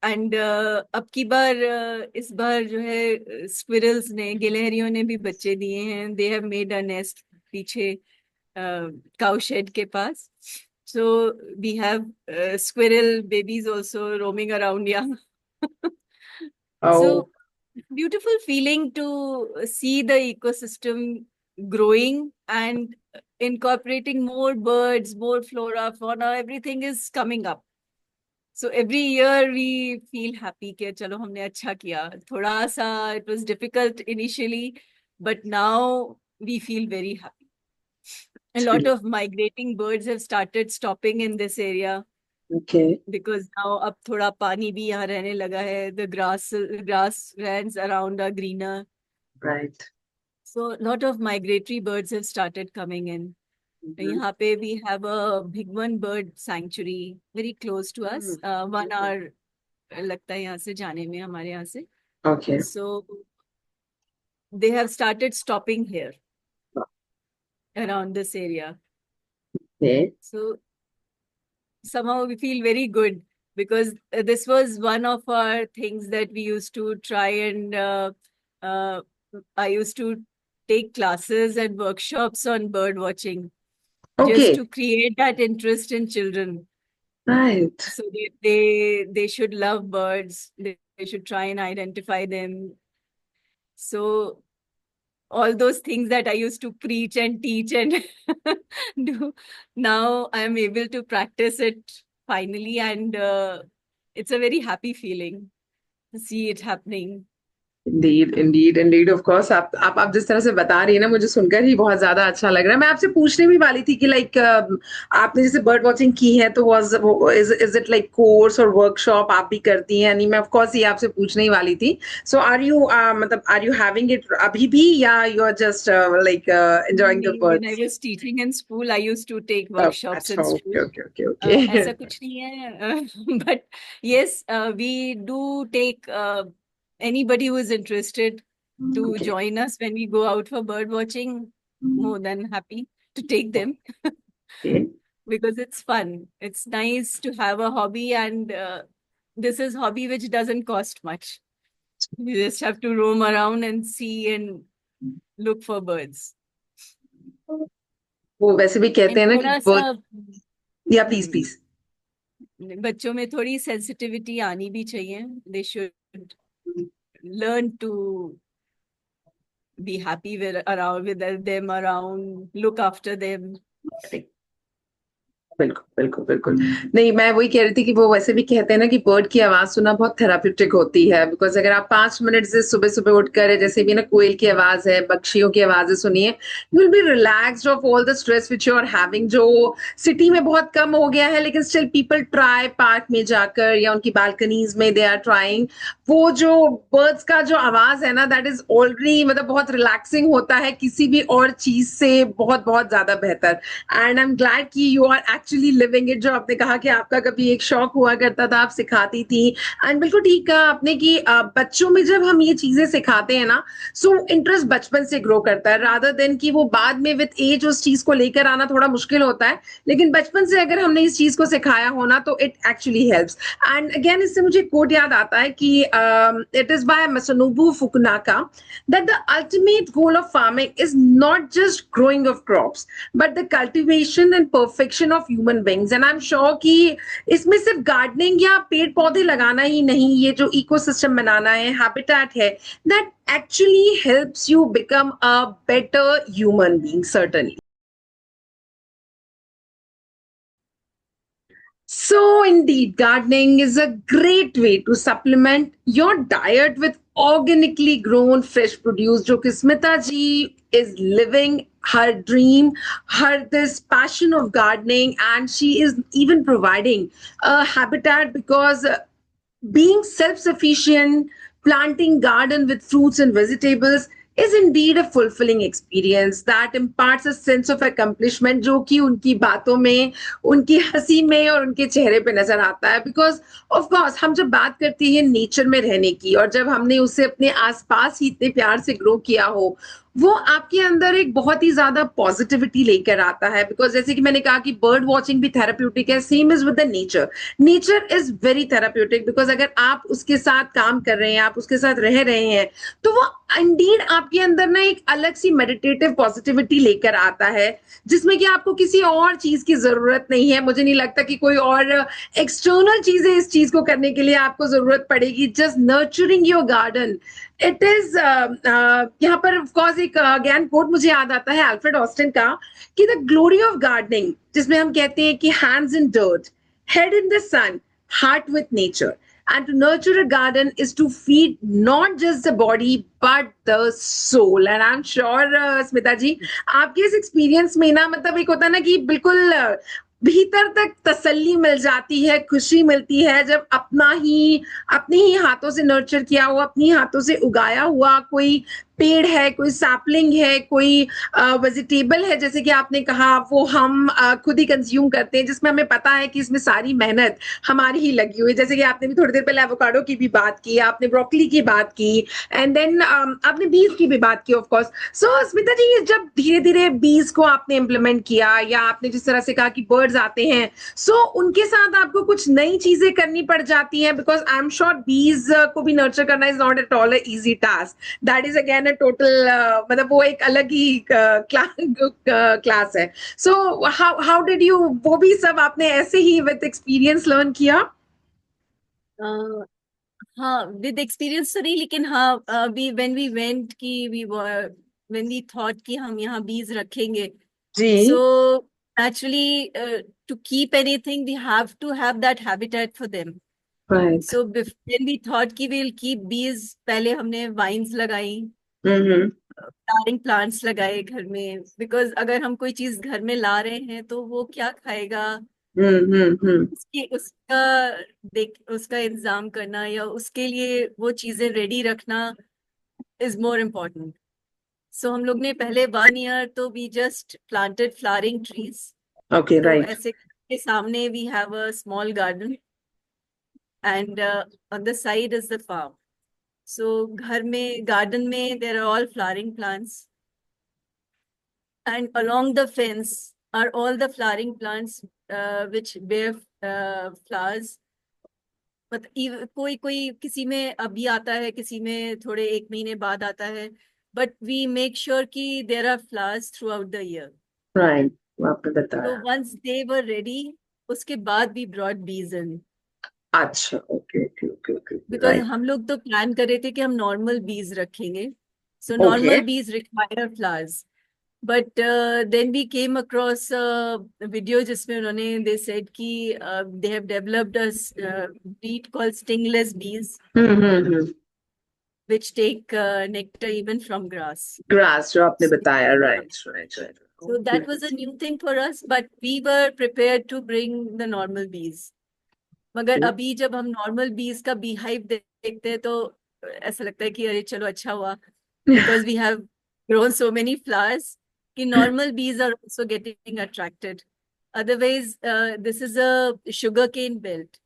And अब की बार इस बार जो है स्क्विरल्स ने, गिलहरियों ने भी बच्चे दिए हैं. They have made a nest पीछे काउ शेड के पास. So we have squirrel babies also roaming around yeah. So Oh, beautiful feeling to see the ecosystem growing and incorporating more birds, more flora, fauna, everything is coming up. So every year we feel happy कि चलो हमने अच्छा किया. थोड़ा सा it was difficult initially, but now we feel very happy. A it's lot really of migrating birds have started stopping in this area okay. because now अब थोड़ा पानी भी यहाँ रहने लगा है. The grasslands around are greener. Right. So a lot of migratory birds have started coming in. Mhm. यहाँ पे we have a Bhigwan bird sanctuary very close to us. 1 hour लगता है यहाँ से जाने में, हमारे यहाँ से. Okay. So they have started stopping here around this area. Okay. So somehow we feel very good because this was one of our things that we used to try, and uh, I used to take classes and workshops on bird watching just Okay. to create that interest in children. Right. So they should love birds. They should try and identify them. So all those things that I used to preach and teach and do, now I'm able to practice it finally, and it's a very happy feeling to see it happening. Indeed Indeed Indeed of course आप जिस तरह से बता रही है ना, मुझे सुनकर ही बहुत ज्यादा अच्छा लग रहा है. मैं आपसे पूछने भी वाली थी कि लाइक आपने जैसे बर्ड वॉचिंग की है तो was is it like course और वर्कशॉप आप भी करती हैं? नहीं, मैं ऑफ कोर्स ये आपसे पूछने ही वाली थी. सो आर यू मतलब आर यू हैविंग इट अभी भी, या you are just like enjoying the When I birds? was teaching in school, I used to take workshops अच्छा, in okay school. Okay okay okay. ऐसा कुछ नहीं है. But yes, we do take anybody who is interested to Okay. join us when we go out for bird watching. More than happy to take them Okay. because it's fun. It's nice to have a hobby, and this is hobby which doesn't cost much. You just have to roam around and see and look for birds. वो वैसे भी कहते And हैं ना कि थोड़ा सा bird, या प्लीज प्लीज. बच्चों में थोड़ी सेंसिटिविटी आनी भी चाहिए. They should learn to be happy with them around, look after them. बिल्कुल बिल्कुल बिल्कुल. नहीं, मैं वही कह रही थी कि वो वैसे भी कहते हैं ना कि बर्ड की आवाज सुनना बहुत थेराप्यूटिक होती है. बिकॉज अगर आप 5 मिनट से सुबह सुबह उठकर जैसे भी ना कोयल की आवाज है, पक्षियों की आवाजें सुनिए, you will be relaxed of all the stress which you are having, जो सिटी में बहुत कम हो गया है. लेकिन स्टिल पीपल ट्राई पार्क में जाकर या उनकी बालकनीज में दे आर ट्राइंग. वो जो बर्ड्स का जो आवाज है ना, दैट इज ऑलरेडी मतलब बहुत रिलैक्सिंग होता है, किसी भी और चीज से बहुत बहुत ज्यादा बेहतर. एंड आई एम ग्लैड कि you are actually living it. जो आपने कहा कि आपका कभी एक शौक हुआ करता था, आप सिखाती थी. एंड बिल्कुल ठीक कहा आपने कि बच्चों में जब हम ये चीजें सिखाते हैं ना, सो इंटरेस्ट बचपन से ग्रो करता है, रादर देन कि वो बाद में विद एज उस चीज को लेकर आना थोड़ा मुश्किल होता है. लेकिन बचपन से अगर हमने इस चीज को सिखाया हो ना, तो it actually helps. And again इससे मुझे कोट याद आता है कि it is by Masanobu Fukuoka that the ultimate goal of farming is not just growing of crops but the cultivation and perfection of human beings. And I'm sure कि इसमें सिर्फ gardening या पेड़ पौधे लगाना ही नहीं, ये जो इकोसिस्टम बनाना है, हैबिटेट है, that actually helps you become a better human being, certainly. So, indeed, gardening is a great way to supplement your diet with organically grown fresh produce. जो कि स्मिता जी is living her dream, her this passion of gardening, and she is even providing a habitat because being self-sufficient, planting garden with fruits and vegetables is indeed a fulfilling experience that imparts a sense of accomplishment जो कि उनकी बातों में, उनकी हंसी में और उनके चेहरे पे नजर आता है. बिकॉज ऑफ कोर्स हम जब बात करते हैं नेचर में रहने की और जब हमने उसे अपने आसपास ही इतने प्यार से ग्रो किया हो, वो आपके अंदर एक बहुत ही ज्यादा पॉजिटिविटी लेकर आता है. बिकॉज जैसे कि मैंने कहा कि बर्ड वॉचिंग भी थेराप्यूटिक है, same is with the nature. Nature is very therapeutic because अगर आप उसके साथ काम कर रहे हैं, आप उसके साथ रह रहे हैं, तो वो इंडीड आपके अंदर ना एक अलग सी मेडिटेटिव पॉजिटिविटी लेकर आता है, जिसमें कि आपको किसी और चीज की जरूरत नहीं है. मुझे नहीं लगता कि कोई और एक्सटर्नल चीजें इस चीज को करने के लिए आपको जरूरत पड़ेगी. Just nurturing your garden, it is यहाँ पर ऑफकोर्स एक अगेन कोट मुझे याद आता है अल्फ्रेड ऑस्टिन का कि द ग्लोरी ऑफ गार्डनिंग, जिसमें हम कहते हैं कि hands in dirt, head in the sun, heart with nature. And to nurture a garden is to feed not just the body but the soul. And I'm sure Smita ji, आपके इस experience में ना मतलब एक होता है ना कि बिल्कुल भीतर तक तसल्ली मिल जाती है, खुशी मिलती है जब अपने ही हाथों से नर्चर किया हुआ, अपनी हाथों से उगाया हुआ कोई पेड़ है, कोई सैपलिंग है, कोई वेजिटेबल है, जैसे कि आपने कहा, वो हम खुद ही कंज्यूम करते हैं, जिसमें हमें पता है कि इसमें सारी मेहनत हमारी ही लगी हुई है. जैसे कि आपने भी थोड़ी देर पहले एवोकाडो की भी बात की, आपने ब्रोकली की बात की, एंड देन आपने बीज की भी बात की ऑफ कोर्स. सो स्मिता जी, जब धीरे धीरे बीज को आपने इम्प्लीमेंट किया या आपने जिस तरह से कहा कि बर्ड्स आते हैं, सो उनके साथ आपको कुछ नई चीजें करनी पड़ जाती हैं, बिकॉज आई एम श्योर बीज को भी नर्चर करना is not at all easy task. That is again total मतलब वो एक अलग ही क्लास है. सो हाउ डिड यू, वो भी सब आपने ऐसे ही विद एक्सपीरियंस लर्न किया? हाँ, विद एक्सपीरियंस तो नहीं, लेकिन हाँ, अभी व्हेन वी वेंट कि व्हेन वी थॉट कि हम यहाँ बीज रखेंगे, जी. So actually to keep anything we have to have that habitat for them. Right. So when we thought कि वी विल कीप बीज, पहले हमने वाइन्स लगाई, फ्लावरिंग प्लांट्स लगाए घर में, बिकॉज अगर हम कोई चीज घर में ला रहे हैं तो वो क्या खाएगा, उसका उसका इंतजाम करना या उसके लिए वो चीजें रेडी रखना इज मोर इम्पोर्टेंट. सो हम लोग ने पहले 1 year तो we just planted flowering trees. Okay, तो राइट. ऐसे के सामने we have a small garden and on the side is the farm. So घर में garden में there are all flowering plants, and along the fence are all the flowering plants which bear flowers. मतलब कोई किसी में अभी आता है, किसी में थोड़े 1 महीने बाद आता है, but we make sure कि there are flowers throughout the year. Right. आपने बताया. So once they were ready, उसके बाद we brought bees in. अच्छा, okay okay okay okay. Because हम लोग तो प्लान कर रहे थे कि हम नॉर्मल बीज रखेंगे, so normal bees require flowers, but then we came across video जिसमें उन्होंने दे सेड कि they have developed a breed called stingless bees which take nectar even from grass. Grass, जो आपने बताया, right. So that was a new thing for us, but we were prepared to bring the normal bees. मगर अभी जब हम normal बीज का bee hive देखते हैं तो ऐसा लगता है कि अरे चलो अच्छा हुआ, because we have grown so many flowers कि normal bees are also getting attracted. Otherwise this is a sugar cane belt,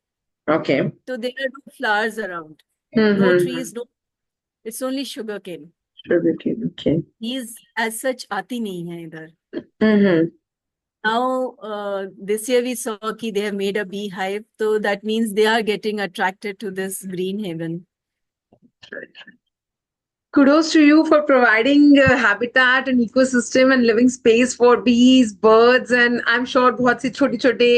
okay, तो there are no flowers around, no trees, no, it's only sugar cane. Okay. Bees as such आती नहीं है इधर. Now, this year we saw कि they have made a beehive, so that means they are getting attracted to this green haven. Kudos to you for providing habitat and ecosystem and living space for bees, birds, and I'm sure बहुत सी छोटे-छोटे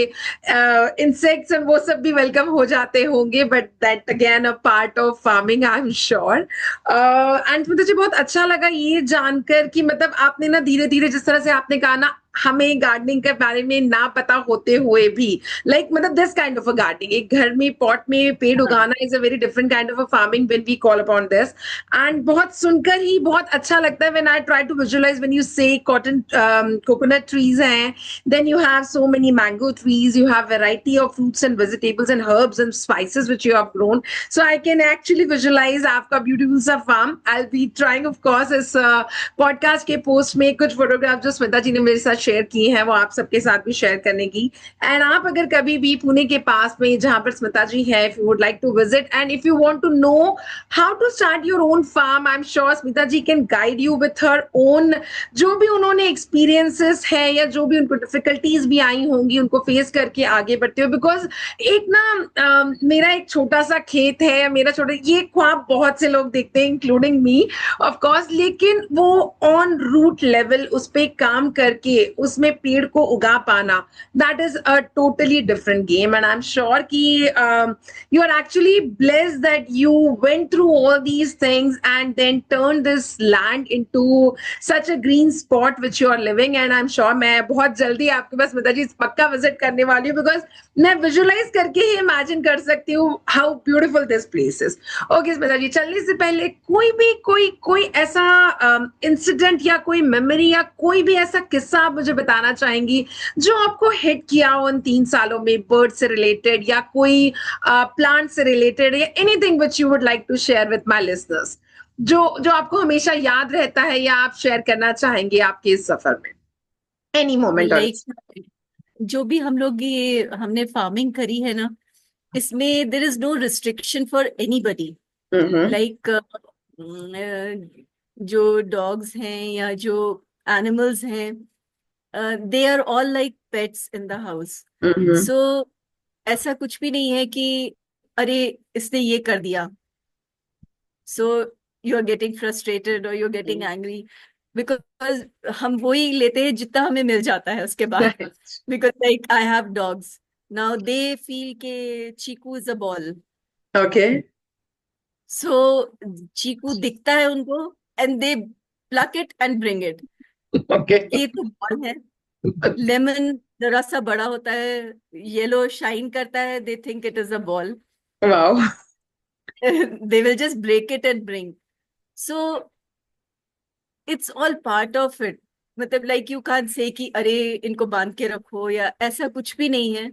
insects and वो सब भी welcome हो जाते होंगे, but that again a part of farming, I'm sure. And मुझे बहुत अच्छा लगा ये जानकर कि मतलब आपने ना धीरे-धीरे जिस तरह से आपने कहा ना, हमें गार्डनिंग के बारे में ना पता होते हुए भी, लाइक मतलब this kind of a gardening, एक घर में पॉट में पेड़ उगाना is a very different kind of a farming when we call upon this. And बहुत सुनकर ही बहुत अच्छा लगता है when I try to visualise, when you say cotton coconut trees हैं, then you have so many mango trees, you have variety of fruits and vegetables and herbs and spices which you have grown. So I can actually visualize आपका beautiful सा farm. I'll be trying of course इस podcast के post में कुछ photograph जो स्मिता जी ने मेरे साथ share की हैं वो आप सबके साथ भी share करने की। And आप अगर कभी भी पुणे के पास में जहाँ पर स्मिता जी है, if you would like to visit and if you want to know how to start your own farm, I'm sure Smita ji can guide you with her own, जो भी उन्होंने experiences है या जो भी उनको डिफिकल्टीज भी आई होंगी उनको फेस करके आगे बढ़ते हो। बिकॉज एक ना मेरा एक छोटा सा खेत है, मेरा छोटा, ये ख्वाब बहुत से लोग देखते हैं इंक्लूडिंग मी ऑफ कोर्स, लेकिन वो ऑन रूट लेवल उस पे काम करके उसमें पेड़ को उगा पाना, that is a totally different game. And I am sure कि you are actually blessed that you went through all these things and then turned this land into such a green spot which you are living. And I'm sure मैं बहुत जल्दी आपके पास स्मिता जी पक्का visit करने वाली हूँ, because मैं विजुअलाइज करके ही इमेजिन कर सकती हूँ how beautiful this place is. Okay Smita ji, चलने से पहले कोई भी कोई ऐसा इंसिडेंट या कोई मेमोरी या कोई भी ऐसा किस्सा आप मुझे बताना चाहेंगी जो आपको हिट किया हो उन 3 सालों में, बर्ड से रिलेटेड या कोई प्लांट से रिलेटेड या anything which you would like to share with my listeners, जो जो आपको हमेशा याद रहता है या आप शेयर करना चाहेंगे आपके इस सफर में, एनी मोमेंट। और लाइक जो भी हम लोग ये हमने फार्मिंग करी है ना, इसमें there is no restriction for anybody. Like जो डॉग्स हैं या जो एनिमल्स हैं, they are all like pets in the house. So ऐसा कुछ भी नहीं है कि अरे इसने ये कर दिया, so you are getting frustrated और you are getting angry, because हम वही लेते हैं जितना हमें मिल जाता है उसके बाद। Because like I have dogs now, they feel के चीकू इज अ बॉल। ओके, सो चीकू दिखता है उनको and they plug it and bring it. Okay, ये तो बॉल है। लेमन जरा सा बड़ा होता है, येलो शाइन करता है, they think it is a ball. Wow, They will just break it and bring. So it's all part of it. मतलब like you can't say कि अरे इनको बांध के रखो या ऐसा कुछ भी नहीं है।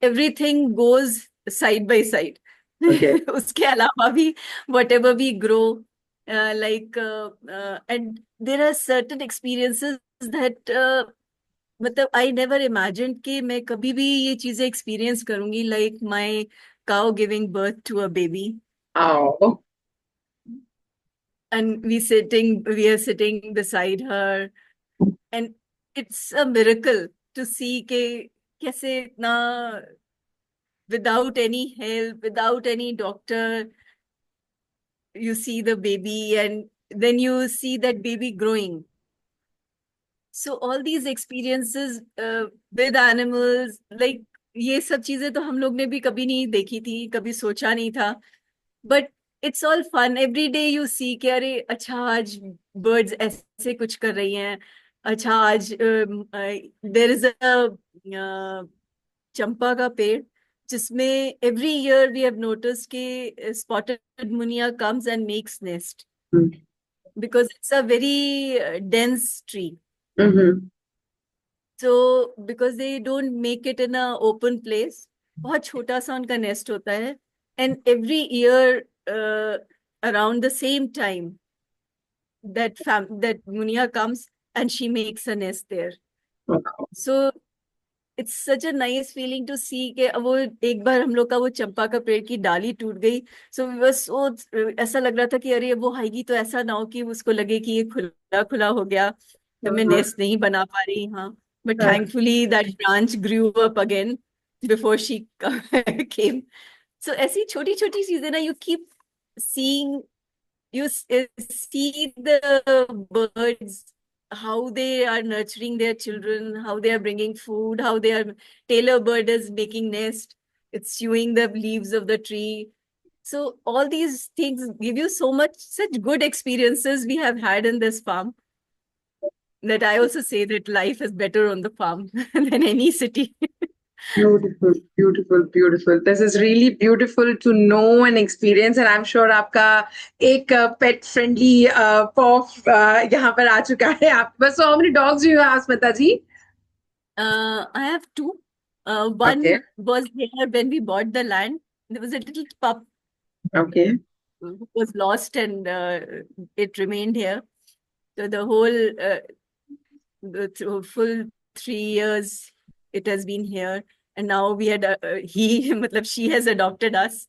Everything goes side by side. Okay, उसके अलावा भी whatever we grow, and there are certain experiences that मतलब I never imagined कि मैं कभी भी ये चीजें experience करूंगी, like my cow giving birth to a baby. आओ, And we are sitting beside her, and it's a miracle to see के कैसे इतना, without any help, without any doctor, you see the baby and then you see that baby growing. So all these experiences with animals, like ये सब चीजें तो हम लोग ने भी कभी नहीं देखी थी, कभी सोचा नहीं था। But it's all fun, every day you see कि अरे अच्छा आज बर्ड्स ऐसे कुछ कर रही हैं, अच्छा आज देयर इज अ चंपा का पेड़ जिसमें every year we have notice कि spotted munia comes and makes nest because it's a very dense tree. So because they don't make it in a open place, बहुत छोटा सा उनका नेस्ट होता है। And every year, around the same time, that Munia comes and she makes a nest there. So it's such a nice feeling to see कि वो एक बार हम लोग का वो चंपा का पेड़ की डाली टूट गई। So बस वो ऐसा लग रहा था कि अरे वो आएगी तो ऐसा ना हो कि उसको लगे कि ये खुला खुला हो गया तो मैं नेस्ट नहीं बना पा रही। हाँ, but thankfully that branch grew up again before she came. So ऐसी छोटी छोटी चीजें ना, you keep seeing, you see the birds, how they are nurturing their children, how they are bringing food, how they are, tailor bird is making nest, it's chewing the leaves of the tree. So all these things give you so much, such good experiences we have had in this farm. that I also say that life is better on the farm than any city. Beautiful, beautiful, beautiful. This is really beautiful to know and experience, and I'm sure आपका एक pet friendly POF यहाँ पर आ चुका है आपके पास. So how many dogs do you have, Smita ji? I have two. One Okay, was here when we bought the land. There was a little pup okay, who was lost, and it remained here. So the whole full 3 years it has been here, and now we had matlab she has adopted us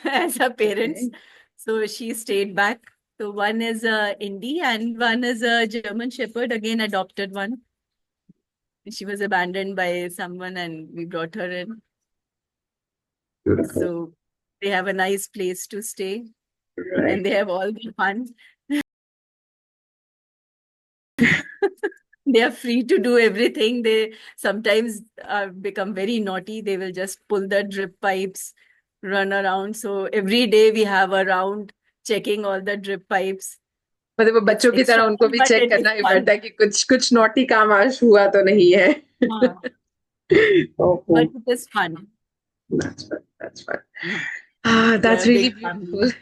as her parents. okay. So she stayed back. So one is a Indie and one is a German Shepherd, again adopted one. She was abandoned by someone and we brought her in. Beautiful. So they have a nice place to stay Right. and they have all the fun. They are free to do everything. They sometimes become very naughty. They will just pull the drip pipes, run around. So every day we have a round checking all the drip pipes. मतलब वो It's बच्चों की तरह उनको extra, भी but check it is करना ही fun. पड़ता है कि कुछ कुछ नॉटी काम आज हुआ तो नहीं है. हाँ, Oh, but it is fun. that's fun. That's fun. Yeah. That's They're a really big beautiful. family.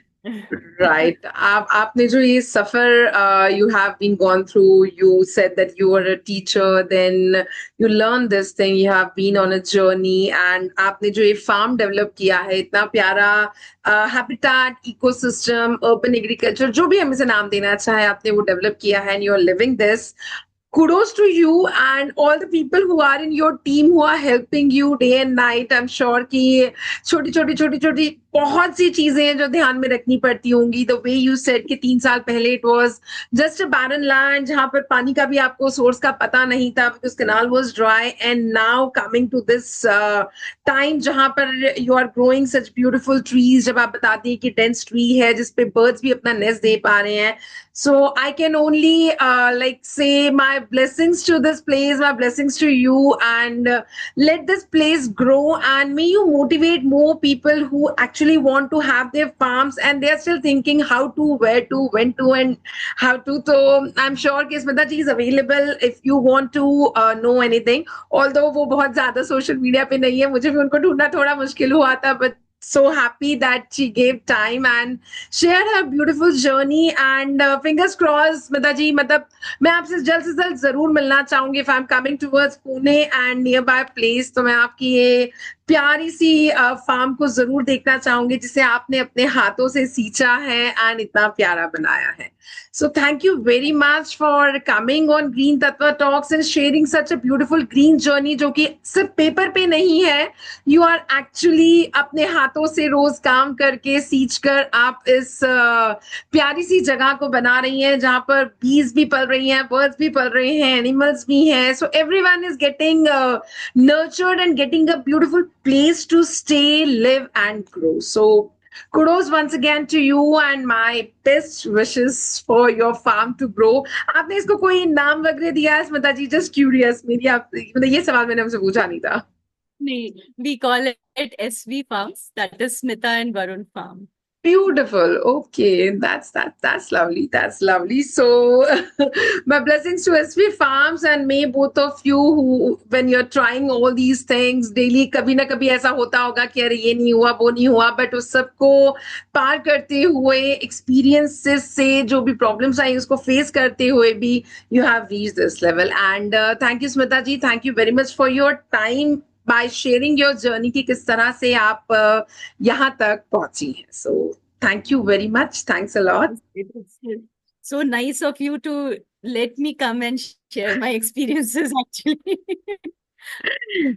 Right. आपने जो ये सफर you have been gone through, you said that you were a teacher, then you learned this thing, you have been on a journey, and आपने जो ये farm develop किया है, इतना प्यारा habitat, ecosystem, urban agriculture, जो भी हम इसे नाम देना चाहे, आपने वो develop किया है, and you're living this. Kudos to you and all the people who are in your team who are helping you day and night. I'm sure कि छोटी छोटी छोटी छोटी बहुत सी चीजें हैं जो ध्यान में रखनी पड़ती होंगी. द वे यू सेड कि 3 साल पहले it was just a barren land जहां पर पानी का भी आपको सोर्स का पता नहीं था because canal was dry and now coming to this time जहां पर you are growing such beautiful trees. जब आप बताती हैं कि डेंस ट्री है जिसपे बर्ड्स भी अपना नेस्ट दे पा रहे हैं. So I can only like say my blessings to this place, my blessings to you, and let this place grow. And may you motivate more people who actually want to have their farms and they're still thinking how to, where to, when to, and how to. So I'm sure कि स्मिता जी is available if you want to know anything. Although वो बहुत ज़्यादा social media पे नहीं है, मुझे भी उनको ढूंढना थोड़ा मुश्किल हुआ था, but so happy that she gave time and shared her beautiful journey and fingers crossed. Smita ji, मतलब मैं आपसे जल्द से जल्द जरूर मिलना चाहूंगी. If I'm coming towards Pune and nearby place, तो मैं आपकी ये प्यारी सी फार्म को जरूर देखना चाहूंगी जिसे आपने अपने हाथों से सींचा है एंड इतना प्यारा बनाया है. So thank you very much for coming on Green Tattva Talks and sharing such a beautiful green journey जो कि सिर्फ पेपर पे नहीं है. You are actually अपने हाथों से रोज काम करके सींच कर आप इस प्यारी सी जगह को बना रही हैं जहां पर बीज भी पल रही हैं, बर्ड्स भी पल रहे हैं, एनिमल्स भी हैं. So everyone is getting nurtured and getting a beautiful place to stay, live and grow. So kudos once again to you and my best wishes for your farm to grow. आपने इसको कोई नाम वगैरह दिया है स्मिता जी? Just curious. मेरी आप मतलब ये सवाल मैंने हमसे पूछा नहीं था. We call it SV Farms. That is Smita and Varun Farm. Beautiful. Okay, that's lovely. That's lovely. So, my blessings to SV Farms and may both of you who, when you're trying all these things daily, कभी ना कभी ऐसा होता होगा कि अरे ये नहीं हुआ, वो नहीं हुआ, but उस सबको पार करते हुए experiences से जो भी problems आई उसको face करते हुए भी you have reached this level. And thank you, Smita ji. Thank you very much for your time by sharing your journey कि किस तरह से आप यहाँ तक पहुंची हैं. So thank you very much. Thanks a lot. It is so nice of you to let me come and share my experiences actually.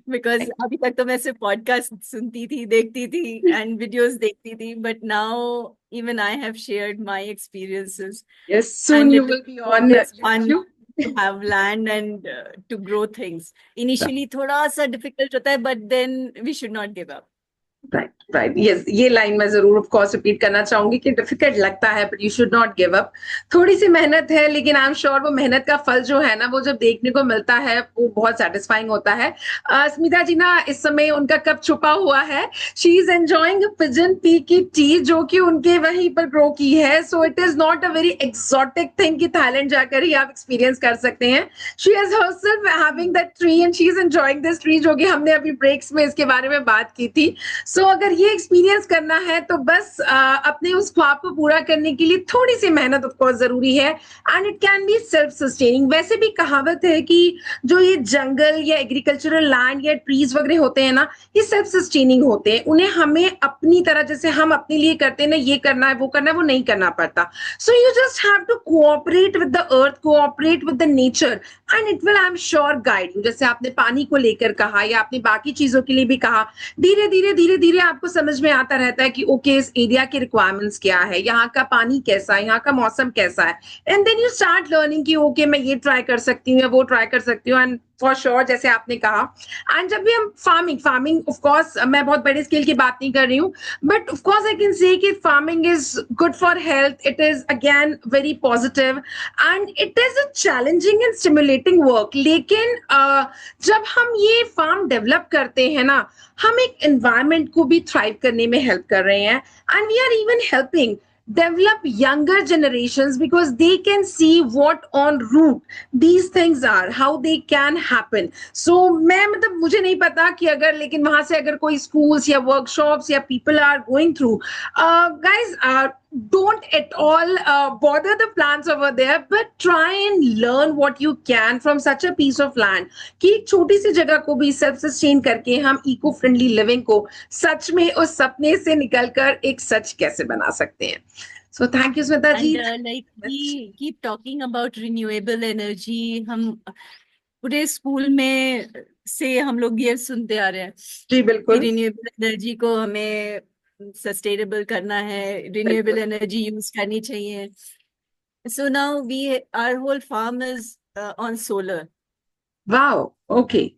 Because अभी तक तो मैं सिर्फ podcast सुनती थी, देखती थी and videos देखती थी, but now even I have shared my experiences. Yes, soon And you it will be is on. always fun YouTube. to have land and to grow things. Initially थोड़ा सा difficult होता है, but then we should not give up. Right right, yes, ये line मैं जरूर of course repeat करना चाहूंगी कि डिफिकल्ट लगता है but you should not give up. थोड़ी सी मेहनत है लेकिन आई एम श्योर वो मेहनत का फल जो है ना वो जब देखने को मिलता है वो बहुत सेटिस्फाइंग होता है। स्मिता जी ना इस समय उनका कप छुपा हुआ है, she is enjoying pigeon P की टी जो कि उनके वहीं पर ग्रो की है। So it is not a very exotic thing कि थाईलैंड जाकर ही आप एक्सपीरियंस कर सकते हैं। She is herself having that tree and she is enjoying this tree, जो कि हमने अभी ब्रेक्स में इसके बारे में बात की थी। सो अगर ये एक्सपीरियंस करना है तो बस अपने उस ख्वाब को पूरा करने के लिए थोड़ी सी मेहनत ऑफ कोर्स जरूरी है and it can be self sustaining. वैसे भी कहावत है कि जो ये जंगल या एग्रीकल्चरल लैंड या ट्रीज वगैरह होते हैं ना ये सेल्फ सस्टेनिंग होते हैं, उन्हें हमें अपनी तरह जैसे हम अपने लिए करते हैं ना ये करना है वो नहीं करना पड़ता। So you just have to cooperate with the earth, cooperate with the nature and it will I am sure guide you. जैसे आपने पानी को लेकर कहा या आपने बाकी चीजों के लिए भी कहा, धीरे धीरे धीरे धीरे आपको समझ में आता रहता है कि ओके इस एरिया के रिक्वायरमेंट्स क्या है, यहाँ का पानी कैसा है, यहाँ का मौसम कैसा है, and then you start learning कि ओके मैं ये ट्राई कर सकती हूँ या वो ट्राई कर सकती हूँ। एंड फॉर श्योर जैसे आपने कहा, एंड जब भी हम फार्मिंग ऑफ कोर्स मैं बहुत बड़े स्केल की बात नहीं कर रही हूँ but of course I can say कि farming is good for health, it is again very positive and it is a challenging and stimulating work. लेकिन जब हम ये फार्म डेवलप करते हैं ना हम एक एनवायरमेंट को भी थ्राइव करने में हेल्प कर रहे हैं and we are even helping develop younger generations because they can see what on route these things are, how they can happen. So मैं मतलब मुझे नहीं पता कि अगर लेकिन वहां से अगर कोई schools या workshops या people are going through, guys don't at all bother the plants over there but try and learn what you can from such a piece of land कि एक छोटी सी जगह को भी सेल्फ सस्टेन करके हम इको फ्रेंडली लिविंग को सच में उस सपने से निकलकर एक सच कैसे बना सकते हैं। So thank you Smita ji. And like we keep talking about renewable energy, हम पूरे स्कूल में से हम लोग ये सुनते आ रहे हैं जी कि बिल्कुल रिन्यूएबल एनर्जी को हमें सस्टेनेबल करना है, रिन्यूएबल एनर्जी यूज करनी चाहिए। So now we our whole farm is on solar. wow okay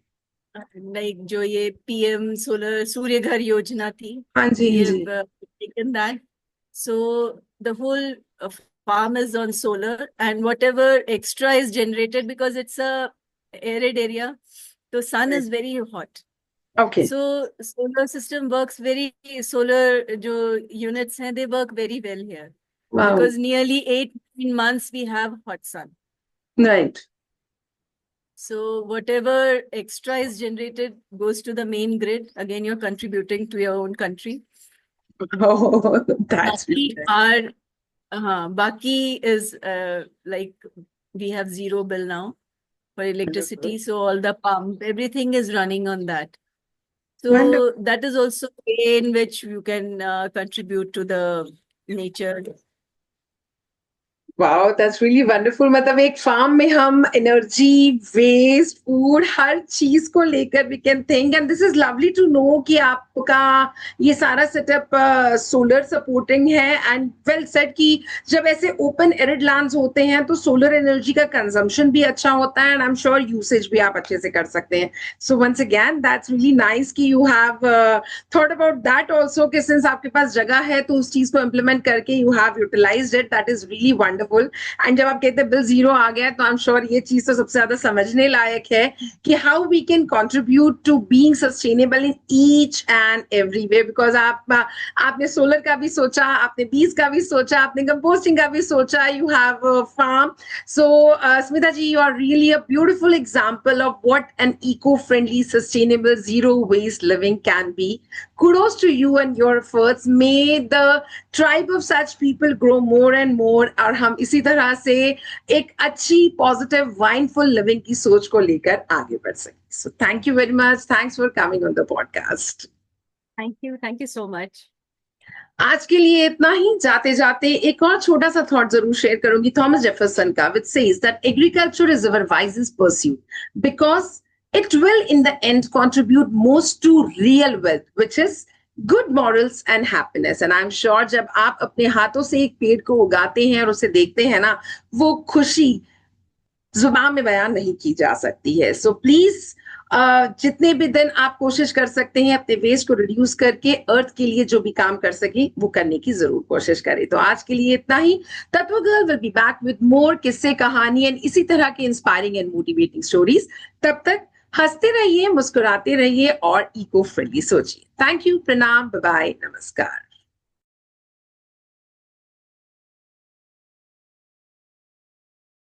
like जो ये पीएम सोलर सूर्य घर योजना थी, हाँ जी वी हाँ हैव जी taken that. So the whole farm is on solar and whatever extra is generated because it's a arid area, the sun is very hot. okay So solar system works very, solar jo units hain they work very well here wow because nearly 8 months we have hot sun. right So whatever extra is generated goes to the main grid. Again, you're contributing to your own country. oh that's Baki really nice. our Baki is like we have zero bill now for electricity. Wonderful. So all the pump, everything is running on that. So Wonderful. that is also a way in which you can contribute to the nature. Wow that's really wonderful. मतलब एक farm में हम energy, waste, food, हर चीज को लेकर we can think and this is lovely to know कि आपका ये सारा सेटअप सोलर सपोर्टिंग है एंड वेल सेड कि जब ऐसे ओपन एरिड लैंड्स होते हैं तो सोलर एनर्जी का कंजम्पशन भी अच्छा होता है and I am sure usage भी आप अच्छे से कर सकते हैं। So once again that's really nice कि you have thought about that also कि सिंस आपके पास जगह है तो उस चीज को इम्प्लीमेंट करके you have utilised it, that is really wonderful. And जब आप कहते हैं बिल जीरो आ गया तो आई एम श्योर ये चीज तो सबसे ज्यादा समझने लायक है कि how we can contribute to being sustainable in each and every way. Because आपने सोलर का भी सोचा, आपने बीज का भी सोचा, आपने कंपोस्टिंग का भी सोचा, you have farm. So Smita ji you are really a beautiful example of what an eco friendly sustainable zero waste living can be. kudos to you and your efforts. May the tribe of such people grow more and more और हम इसी तरह से एक अच्छी positive वाइंडफुल living की सोच को लेकर आगे बढ़ सकें। So thank you very much. Thanks for coming on the podcast. Thank you so much. आज के लिए इतना ही। जाते जाते एक और छोटा सा थॉट जरूर शेयर करूंगी थॉमस जेफरसन का, which says that agriculture is our wisest pursuit because it will in the end contribute most to real wealth, which is good morals and happiness. And I'm sure जब आप अपने हाथों से एक पेड़ को उगाते हैं और उसे देखते हैं ना, वो खुशी जुबान में बयान नहीं की जा सकती है। सो प्लीज जितने भी दिन आप कोशिश कर सकते हैं अपने वेस्ट को रिड्यूस करके अर्थ के लिए जो भी काम कर सके वो करने की जरूर कोशिश करें। तो आज के लिए इतना ही। तत्व girl will be back with more किस्से, कहानी एंड इसी तरह के इंस्पायरिंग एंड मोटिवेटिंग स्टोरीज। तब तक हंसते रहिए, मुस्कुराते रहिए और इको फ्रेंडली सोचिए। थैंक यू, प्रणाम, बाय बाय, नमस्कार।